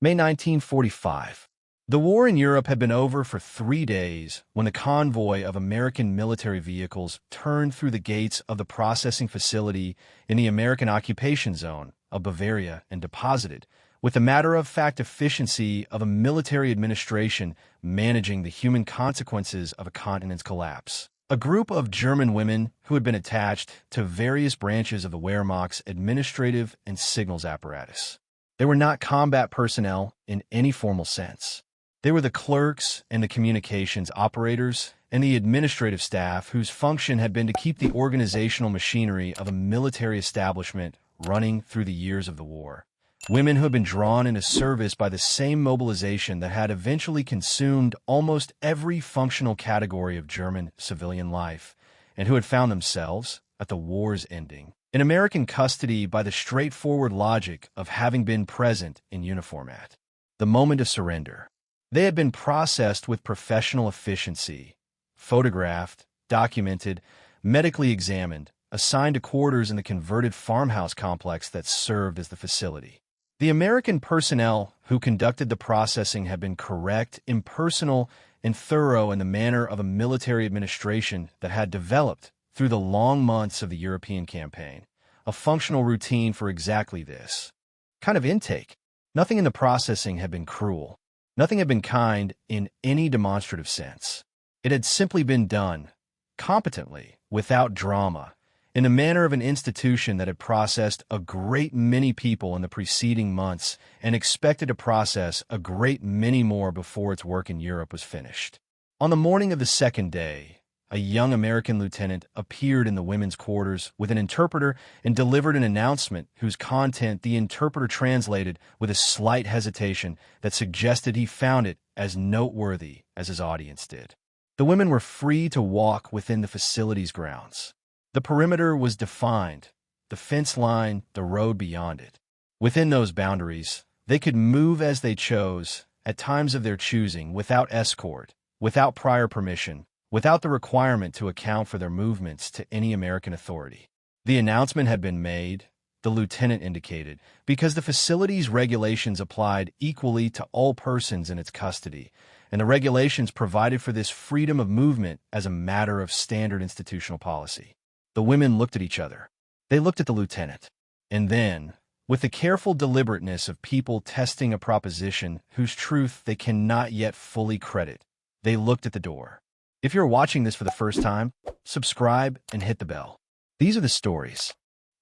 May 1945. The war in Europe had been over for 3 days when the convoy of American military vehicles turned through the gates of the processing facility in the American occupation zone of Bavaria and deposited, with the matter-of-fact efficiency of a military administration managing the human consequences of a continent's collapse, a group of German women who had been attached to various branches of the Wehrmacht's administrative and signals apparatus. They were not combat personnel in any formal sense. They were the clerks and the communications operators and the administrative staff whose function had been to keep the organizational machinery of a military establishment running through the years of the war. Women who had been drawn into service by the same mobilization that had eventually consumed almost every functional category of German civilian life, and who had found themselves, at the war's ending, in American custody by the straightforward logic of having been present in uniform at the moment of surrender. They had been processed with professional efficiency, photographed, documented, medically examined, assigned to quarters in the converted farmhouse complex that served as the facility. The American personnel who conducted the processing had been correct, impersonal, and thorough in the manner of a military administration that had developed, through the long months of the European campaign, a functional routine for exactly this kind of intake. Nothing in the processing had been cruel. Nothing had been kind in any demonstrative sense. It had simply been done, competently, without drama, in the manner of an institution that had processed a great many people in the preceding months and expected to process a great many more before its work in Europe was finished. On the morning of the second day, a young American lieutenant appeared in the women's quarters with an interpreter and delivered an announcement whose content the interpreter translated with a slight hesitation that suggested he found it as noteworthy as his audience did. The women were free to walk within the facility's grounds. The perimeter was defined, the fence line, the road beyond it. Within those boundaries, they could move as they chose, at times of their choosing, without escort, without prior permission, without the requirement to account for their movements to any American authority. The announcement had been made, the lieutenant indicated, because the facility's regulations applied equally to all persons in its custody, and the regulations provided for this freedom of movement as a matter of standard institutional policy. The women looked at each other. They looked at the lieutenant. And then, with the careful deliberateness of people testing a proposition whose truth they cannot yet fully credit, they looked at the door. If you're watching this for the first time, subscribe and hit the bell. These are the stories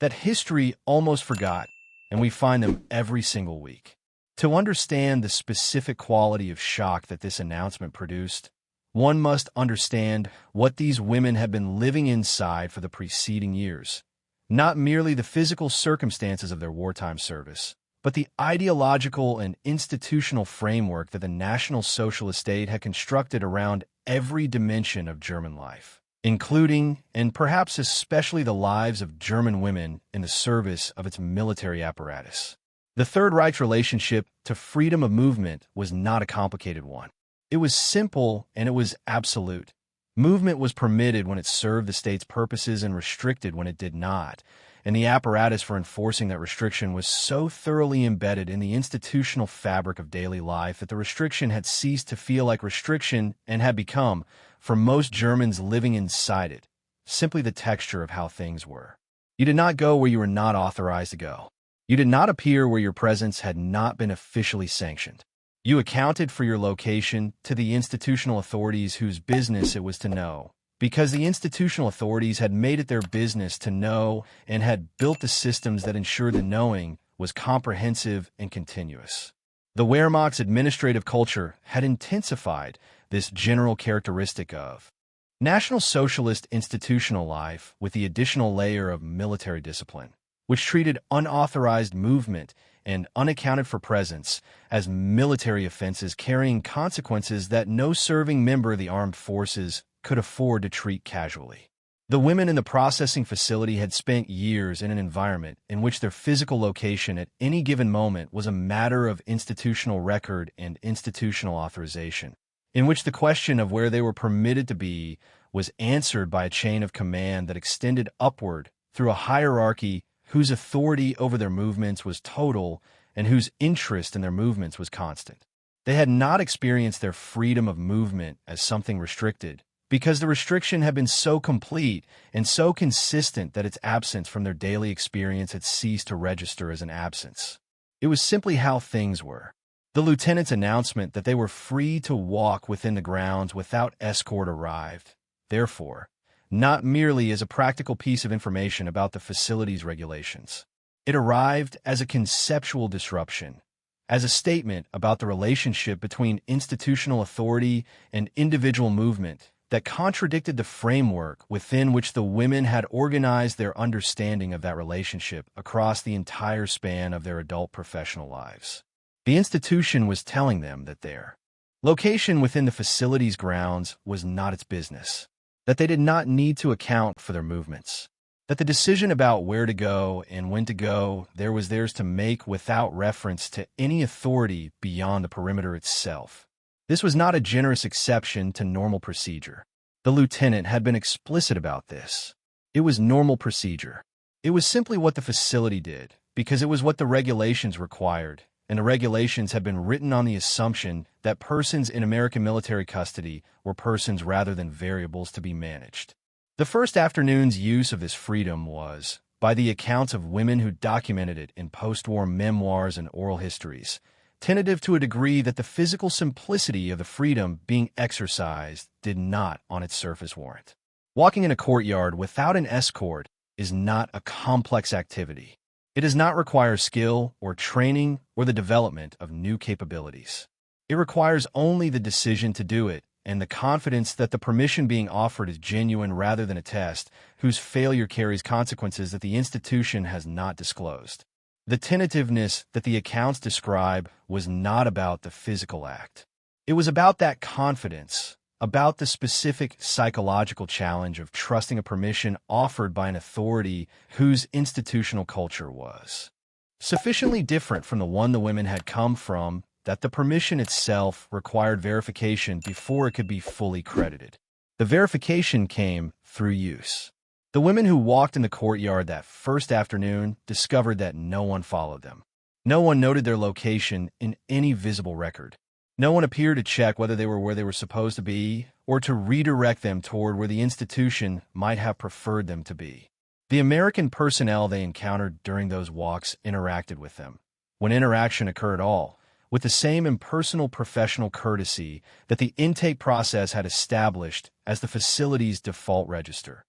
that history almost forgot, and we find them every single week. To understand the specific quality of shock that this announcement produced, one must understand what these women have been living inside for the preceding years. Not merely the physical circumstances of their wartime service, but the ideological and institutional framework that the National Socialist State had constructed around every dimension of German life, including, and perhaps especially, the lives of German women in the service of its military apparatus. The Third Reich's relationship to freedom of movement was not a complicated one. It was simple and it was absolute. Movement was permitted when it served the state's purposes and restricted when it did not, and the apparatus for enforcing that restriction was so thoroughly embedded in the institutional fabric of daily life that the restriction had ceased to feel like restriction and had become, for most Germans living inside it, simply the texture of how things were. You did not go where you were not authorized to go. You did not appear where your presence had not been officially sanctioned. You accounted for your location to the institutional authorities whose business it was to know, because the institutional authorities had made it their business to know and had built the systems that ensured the knowing was comprehensive and continuous. The Wehrmacht's administrative culture had intensified this general characteristic of National Socialist institutional life with the additional layer of military discipline, which treated unauthorized movement and unaccounted for presence as military offenses carrying consequences that no serving member of the armed forces could afford to treat casually. The women in the processing facility had spent years in an environment in which their physical location at any given moment was a matter of institutional record and institutional authorization, in which the question of where they were permitted to be was answered by a chain of command that extended upward through a hierarchy whose authority over their movements was total and whose interest in their movements was constant. They had not experienced their freedom of movement as something restricted, because the restriction had been so complete and so consistent that its absence from their daily experience had ceased to register as an absence. It was simply how things were. The lieutenant's announcement that they were free to walk within the grounds without escort arrived, therefore, not merely as a practical piece of information about the facility's regulations. It arrived as a conceptual disruption, as a statement about the relationship between institutional authority and individual movement that contradicted the framework within which the women had organized their understanding of that relationship across the entire span of their adult professional lives. The institution was telling them that their location within the facility's grounds was not its business, that they did not need to account for their movements, that the decision about where to go and when to go there was theirs to make without reference to any authority beyond the perimeter itself. This was not a generous exception to normal procedure. The lieutenant had been explicit about this. It was normal procedure. It was simply what the facility did, because it was what the regulations required, and the regulations had been written on the assumption that persons in American military custody were persons rather than variables to be managed. The first afternoon's use of this freedom was, by the accounts of women who documented it in post-war memoirs and oral histories, tentative to a degree that the physical simplicity of the freedom being exercised did not on its surface warrant. Walking in a courtyard without an escort is not a complex activity. It does not require skill or training or the development of new capabilities. It requires only the decision to do it and the confidence that the permission being offered is genuine rather than a test whose failure carries consequences that the institution has not disclosed. The tentativeness that the accounts describe was not about the physical act. It was about that confidence, about the specific psychological challenge of trusting a permission offered by an authority whose institutional culture was sufficiently different from the one the women had come from that the permission itself required verification before it could be fully credited. The verification came through use. The women who walked in the courtyard that first afternoon discovered that no one followed them. No one noted their location in any visible record. No one appeared to check whether they were where they were supposed to be or to redirect them toward where the institution might have preferred them to be. The American personnel they encountered during those walks interacted with them, when interaction occurred at all, with the same impersonal professional courtesy that the intake process had established as the facility's default register.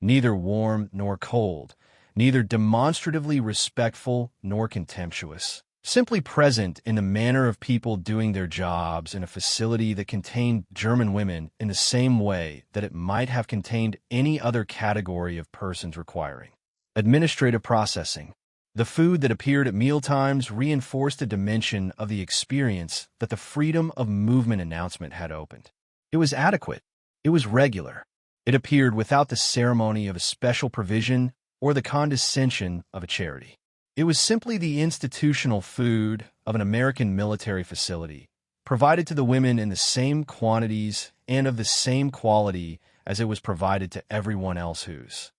Neither warm nor cold, neither demonstratively respectful nor contemptuous, simply present in the manner of people doing their jobs in a facility that contained German women in the same way that it might have contained any other category of persons requiring administrative processing. The food that appeared at mealtimes reinforced the dimension of the experience that the freedom of movement announcement had opened. It was adequate. It was regular. It appeared without the ceremony of a special provision or the condescension of a charity. It was simply the institutional food of an American military facility, provided to the women in the same quantities and of the same quality as it was provided to everyone else whose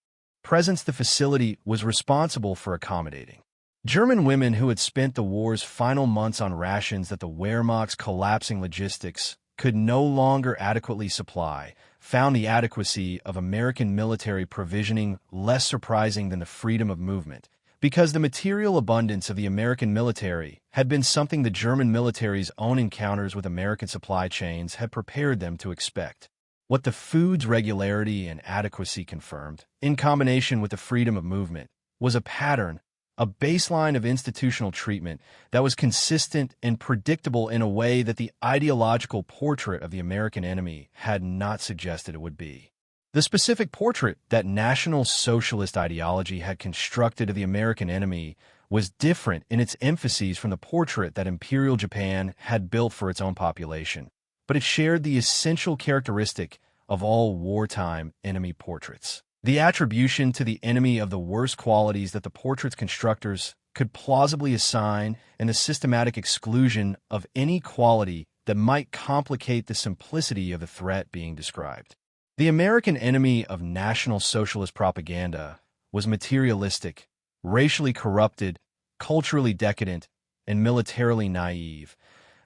presence the facility was responsible for accommodating. German women who had spent the war's final months on rations that the Wehrmacht's collapsing logistics could no longer adequately supply found the adequacy of American military provisioning less surprising than the freedom of movement, because the material abundance of the American military had been something the German military's own encounters with American supply chains had prepared them to expect. What the food's regularity and adequacy confirmed, in combination with the freedom of movement, was a pattern, a baseline of institutional treatment that was consistent and predictable in a way that the ideological portrait of the American enemy had not suggested it would be. The specific portrait that National Socialist ideology had constructed of the American enemy was different in its emphases from the portrait that Imperial Japan had built for its own population, but it shared the essential characteristic of all wartime enemy portraits: the attribution to the enemy of the worst qualities that the portrait's constructors could plausibly assign and the systematic exclusion of any quality that might complicate the simplicity of the threat being described. The American enemy of National Socialist propaganda was materialistic, racially corrupted, culturally decadent, and militarily naive,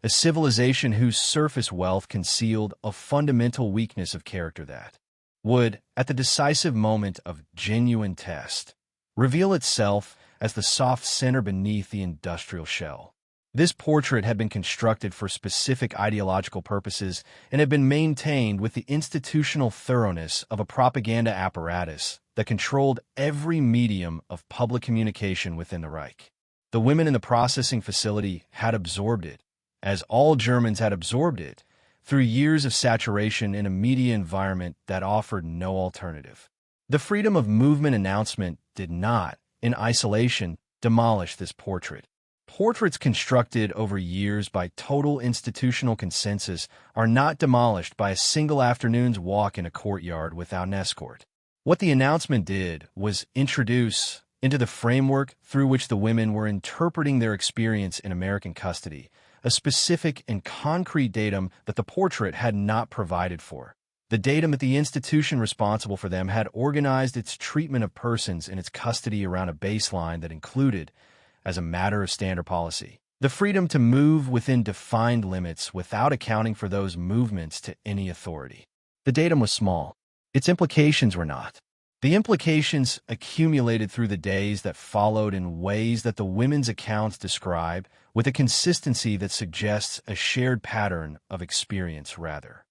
a civilization whose surface wealth concealed a fundamental weakness of character that would, at the decisive moment of genuine test, reveal itself as the soft center beneath the industrial shell. This portrait had been constructed for specific ideological purposes and had been maintained with the institutional thoroughness of a propaganda apparatus that controlled every medium of public communication within the Reich. The women in the processing facility had absorbed it, as all Germans had absorbed it, through years of saturation in a media environment that offered no alternative. The freedom of movement announcement did not, in isolation, demolish this portrait. Portraits constructed over years by total institutional consensus are not demolished by a single afternoon's walk in a courtyard without an escort. What the announcement did was introduce into the framework through which the women were interpreting their experience in American custody a specific and concrete datum that the portrait had not provided for. The datum that the institution responsible for them had organized its treatment of persons in its custody around a baseline that included, as a matter of standard policy, the freedom to move within defined limits without accounting for those movements to any authority. The datum was small. Its implications were not. The implications accumulated through the days that followed in ways that the women's accounts describe with a consistency that suggests a shared pattern of experience rather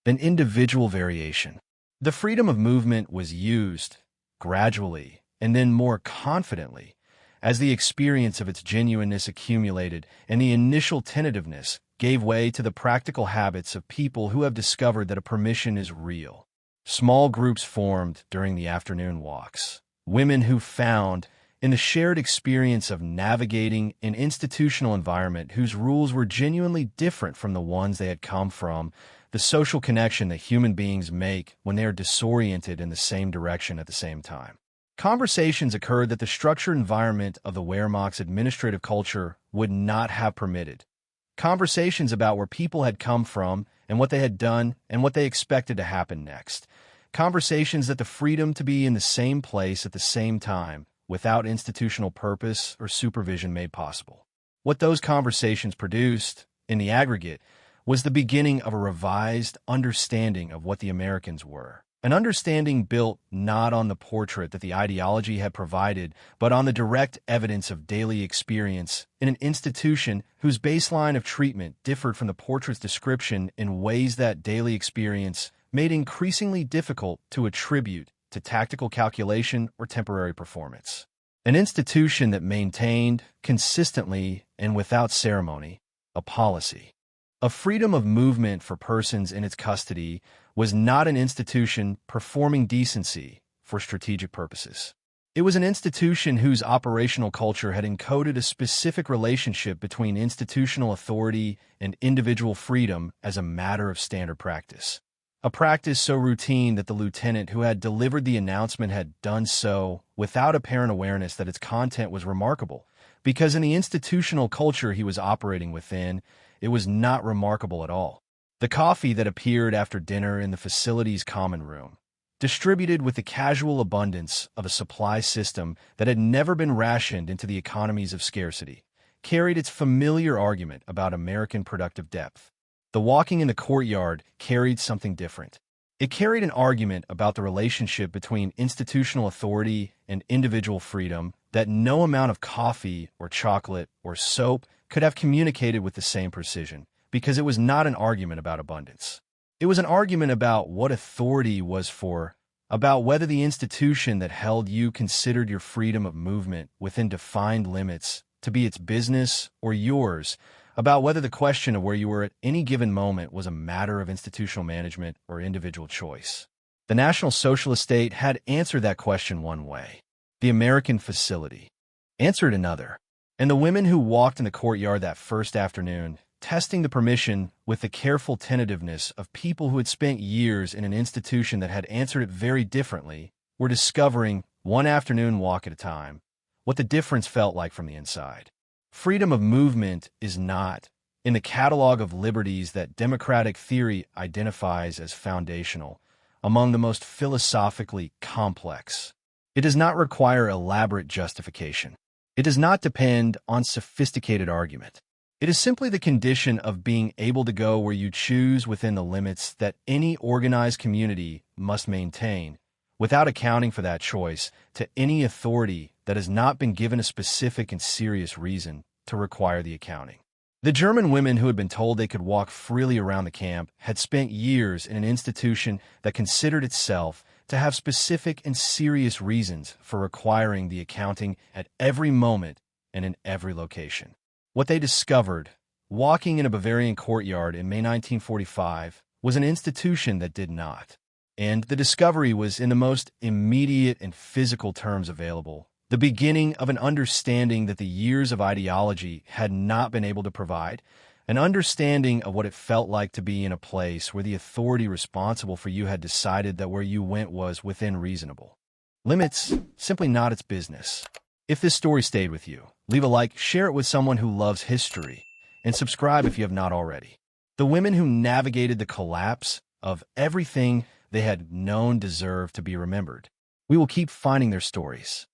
than individual variation. The freedom of movement was used, gradually and then more confidently, as the experience of its genuineness accumulated and the initial tentativeness gave way to the practical habits of people who have discovered that a permission is real. Small groups formed during the afternoon walks. Women who found, in the shared experience of navigating an institutional environment whose rules were genuinely different from the ones they had come from, the social connection that human beings make when they are disoriented in the same direction at the same time. Conversations occurred that the structured environment of the Wehrmacht's administrative culture would not have permitted. Conversations about where people had come from and what they had done and what they expected to happen next. Conversations that the freedom to be in the same place at the same time, without institutional purpose or supervision made possible. What those conversations produced, in the aggregate, was the beginning of a revised understanding of what the Americans were. An understanding built not on the portrait that the ideology had provided, but on the direct evidence of daily experience in an institution whose baseline of treatment differed from the portrait's description in ways that daily experience made increasingly difficult to attribute to tactical calculation or temporary performance. An institution that maintained, consistently and without ceremony, a policy. A freedom of movement for persons in its custody was not an institution performing decency for strategic purposes. It was an institution whose operational culture had encoded a specific relationship between institutional authority and individual freedom as a matter of standard practice. A practice so routine that the lieutenant who had delivered the announcement had done so without apparent awareness that its content was remarkable, because in the institutional culture he was operating within, it was not remarkable at all. The coffee that appeared after dinner in the facility's common room, distributed with the casual abundance of a supply system that had never been rationed into the economies of scarcity, carried its familiar argument about American productive depth. The walking in the courtyard carried something different. It carried an argument about the relationship between institutional authority and individual freedom that no amount of coffee or chocolate or soap could have communicated with the same precision, because it was not an argument about abundance. It was an argument about what authority was for, about whether the institution that held you considered your freedom of movement within defined limits to be its business or yours, about whether the question of where you were at any given moment was a matter of institutional management or individual choice. The National Socialist State had answered that question one way. The American facility answered another. And the women who walked in the courtyard that first afternoon, testing the permission with the careful tentativeness of people who had spent years in an institution that had answered it very differently, were discovering, one afternoon walk at a time, what the difference felt like from the inside. Freedom of movement is not, in the catalog of liberties that democratic theory identifies as foundational, among the most philosophically complex. It does not require elaborate justification. It does not depend on sophisticated argument. It is simply the condition of being able to go where you choose within the limits that any organized community must maintain, without accounting for that choice to any authority that has not been given a specific and serious reason to require the accounting. The German women who had been told they could walk freely around the camp had spent years in an institution that considered itself to have specific and serious reasons for requiring the accounting at every moment and in every location. What they discovered, walking in a Bavarian courtyard in May 1945, was an institution that did not. And the discovery was in the most immediate and physical terms available, the beginning of an understanding that the years of ideology had not been able to provide, an understanding of what it felt like to be in a place where the authority responsible for you had decided that where you went was within reasonable limits, simply not its business. If this story stayed with you, leave a like, share it with someone who loves history, and subscribe if you have not already. The women who navigated the collapse of everything they had known deserved to be remembered. We will keep finding their stories,